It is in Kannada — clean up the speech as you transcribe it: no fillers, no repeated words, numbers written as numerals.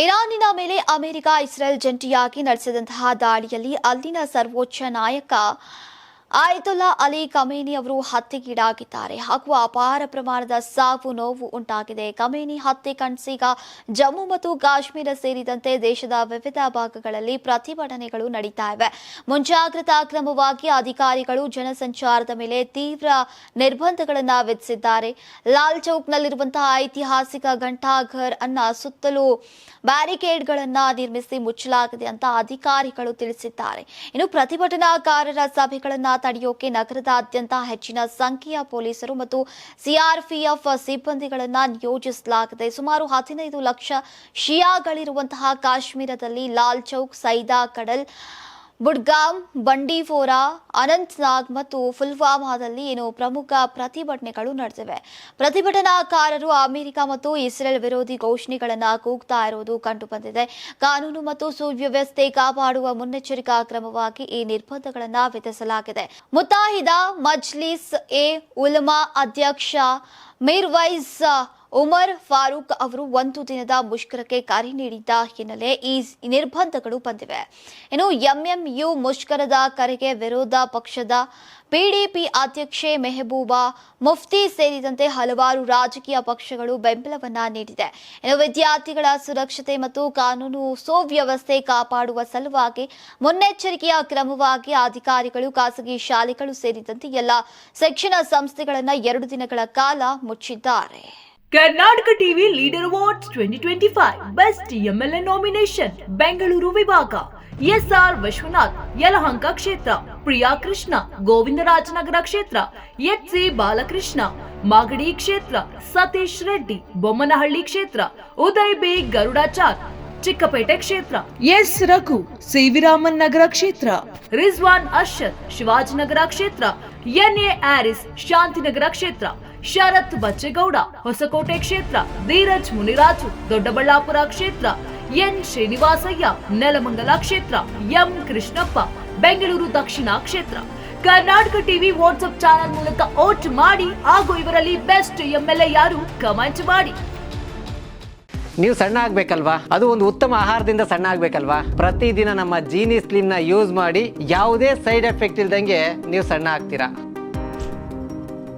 ಇರಾನಿನ ಮೇಲೆ ಅಮೆರಿಕ ಇಸ್ರೇಲ್ ಜಂಟಿಯಾಗಿ ನಡೆಸಿದಂತಹ ದಾಳಿಯಲ್ಲಿ ಅಲ್ಲಿನ ಸರ್ವೋಚ್ಚ ನಾಯಕ ಆಯತುಲ್ಲಾ ಅಲಿ ಖಮೇನಿ ಅವರು ಹತ್ಯೆಗೀಡಾಗಿದ್ದಾರೆ ಹಾಗೂ ಅಪಾರ ಪ್ರಮಾಣದ ಸಾವು ನೋವು ಉಂಟಾಗಿದೆ. ಖಮೇನಿ ಹತ್ಯೆ ಖಂಡಿಸೀಗ ಜಮ್ಮು ಮತ್ತು ಕಾಶ್ಮೀರ ಸೇರಿದಂತೆ ದೇಶದ ವಿವಿಧ ಭಾಗಗಳಲ್ಲಿ ಪ್ರತಿಭಟನೆಗಳು ನಡೀತಾ ಇವೆ. ಮುಂಜಾಗ್ರತಾ ಕ್ರಮವಾಗಿ ಅಧಿಕಾರಿಗಳು ಜನಸಂಚಾರದ ಮೇಲೆ ತೀವ್ರ ನಿರ್ಬಂಧಗಳನ್ನು ವಿಧಿಸಿದ್ದಾರೆ. ಲಾಲ್ ಚೌಕ್ನಲ್ಲಿರುವಂತಹ ಐತಿಹಾಸಿಕ ಘಂಟಾಘರ್ ಅನ್ನ ಸುತ್ತಲೂ ಬ್ಯಾರಿಕೇಡ್ಗಳನ್ನು ನಿರ್ಮಿಸಿ ಮುಚ್ಚಲಾಗಿದೆ ಅಂತ ಅಧಿಕಾರಿಗಳು ತಿಳಿಸಿದ್ದಾರೆ. ಇನ್ನು ಪ್ರತಿಭಟನಾಕಾರರ ಸಭೆಗಳನ್ನು ತಡೆಯೋಕೆ ನಗರದಾದ್ಯಂತ ಹೆಚ್ಚಿನ ಸಂಖ್ಯೆಯ ಪೊಲೀಸರು ಮತ್ತು ಸಿಆರ್ಪಿಎಫ್ ಸಿಬ್ಬಂದಿಗಳನ್ನು ನಿಯೋಜಿಸಲಾಗಿದೆ. ಸುಮಾರು 15 ಲಕ್ಷ ಶಿಯಾಗಳಿರುವಂತಹ ಕಾಶ್ಮೀರದಲ್ಲಿ ಲಾಲ್ ಚೌಕ್, ಸೈದಾ ಕಡಲ್, ಬುಡ್ಗಾಮ್, ಬಂಡೀಪೋರಾ, ಅನಂತ್ನಾಗ್ ಮತ್ತು ಪುಲ್ವಾಮಾದಲ್ಲಿ ಪ್ರಮುಖ ಪ್ರತಿಭಟನೆಗಳು ನಡೆದಿವೆ. ಪ್ರತಿಭಟನಾಕಾರರು ಅಮೆರಿಕ ಮತ್ತು ಇಸ್ರೇಲ್ ವಿರೋಧಿ ಘೋಷಣೆಗಳನ್ನು ಕೂಗ್ತಾ ಇರುವುದು ಕಂಡುಬಂದಿದೆ. ಕಾನೂನು ಮತ್ತು ಸುವ್ಯವಸ್ಥೆ ಕಾಪಾಡುವ ಮುನ್ನೆಚ್ಚರಿಕಾ ಕ್ರಮವಾಗಿ ಈ ನಿರ್ಬಂಧಗಳನ್ನು ವಿಧಿಸಲಾಗಿದೆ. ಮುತಾಹಿದ ಮಜ್ಲಿಸ್ ಎ ಉಲಮಾ ಅಧ್ಯಕ್ಷ ಮಿರ್ವೈಸ್ ಉಮರ್ ಫಾರೂಕ್ ಅವರು 1 ದಿನದ ಮುಷ್ಕರಕ್ಕೆ ಕರೆ ನೀಡಿದ್ದ ಹಿನ್ನೆಲೆ ಈ ನಿರ್ಬಂಧಗಳು ಬಂದಿವೆ. ಇನ್ನು ಎಂಎಂಯು ಮುಷ್ಕರದ ಕರೆಗೆ ವಿರೋಧ ಪಕ್ಷದ ಪಿಡಿಪಿ ಅಧ್ಯಕ್ಷೆ ಮೆಹಬೂಬಾ ಮುಫ್ತಿ ಸೇರಿದಂತೆ ಹಲವಾರು ರಾಜಕೀಯ ಪಕ್ಷಗಳು ಬೆಂಬಲವನ್ನ ನೀಡಿದೆ. ಇನ್ನು ವಿದ್ಯಾರ್ಥಿಗಳ ಸುರಕ್ಷತೆ ಮತ್ತು ಕಾನೂನು ಸುವ್ಯವಸ್ಥೆ ಕಾಪಾಡುವ ಸಲುವಾಗಿ ಮುನ್ನೆಚ್ಚರಿಕೆಯ ಕ್ರಮವಾಗಿ ಅಧಿಕಾರಿಗಳು ಖಾಸಗಿ ಶಾಲೆಗಳು ಸೇರಿದಂತೆ ಎಲ್ಲ ಶಿಕ್ಷಣ ಸಂಸ್ಥೆಗಳನ್ನು 2 ದಿನಗಳ ಕಾಲ ಮುಚ್ಚಿದ್ದಾರೆ. Karnataka TV leader awards 2025 best MLA nomination Bengaluru ವಿಭಾಗ ಎಸ್ಆರ್ ವಿಶ್ವನಾಥ್ ಯಲಹಂಕ ಕ್ಷೇತ್ರ, ಪ್ರಿಯಾ ಕೃಷ್ಣ ಗೋವಿಂದರಾಜನಗರ ಕ್ಷೇತ್ರ, ಎಚ್ಸಿ ಬಾಲಕೃಷ್ಣ ಮಾಗಡಿ ಕ್ಷೇತ್ರ, ಸತೀಶ್ ರೆಡ್ಡಿ ಬೊಮ್ಮನಹಳ್ಳಿ ಕ್ಷೇತ್ರ, ಉದಯ್ ಬಿ ಗರುಡಾಚಾರ್ ಚಿಕ್ಕಪೇಟೆ ಕ್ಷೇತ್ರ, ಎಸ್ ರಘು ಸಿವಿರಾಮನ್ ನಗರ ಕ್ಷೇತ್ರ, ರಿಜ್ವಾನ್ ಅರ್ಷದ್ ಶಿವಾಜಿನಗರ ಕ್ಷೇತ್ರ, ಎನ್ಎ ಆರಿಸ್ ಶಾಂತಿನಗರ ಕ್ಷೇತ್ರ, ಶರತ್ ಬಚ್ಚೇಗೌಡ ಹೊಸಕೋಟೆ ಕ್ಷೇತ್ರ, ಧೀರಜ್ ಮುನಿರಾಜು ದೊಡ್ಡಬಳ್ಳಾಪುರ ಕ್ಷೇತ್ರ, ಎನ್ ಶ್ರೀನಿವಾಸಯ್ಯ ನೆಲಮಂಗಲ ಕ್ಷೇತ್ರ, ಎಂ ಕೃಷ್ಣಪ್ಪ ಬೆಂಗಳೂರು ದಕ್ಷಿಣ ಕ್ಷೇತ್ರ. ಕರ್ನಾಟಕ ಟಿವಿ ವಾಟ್ಸ್ಆಪ್ ಚಾನೆಲ್ ಮೂಲಕ ವೋಟ್ ಮಾಡಿ ಹಾಗೂ ಇವರಲ್ಲಿ ಬೆಸ್ಟ್ ಎಂಎಲ್ಎ ಯಾರು ಕಮೆಂಟ್ ಮಾಡಿ. ನೀವು ಸಣ್ಣ ಆಗ್ಬೇಕಲ್ವಾ? ಅದು ಒಂದು ಉತ್ತಮ ಆಹಾರದಿಂದ ಸಣ್ಣ ಆಗ್ಬೇಕಲ್ವಾ? ಪ್ರತಿದಿನ ನಮ್ಮ ಜೀನಿ ಸ್ಲಿಮ್ ನ ಯೂಸ್ ಮಾಡಿ ಯಾವುದೇ ಸೈಡ್ ಎಫೆಕ್ಟ್ ಇಲ್ದಂಗೆ ನೀವು ಸಣ್ಣ ಆಗ್ತೀರಾ.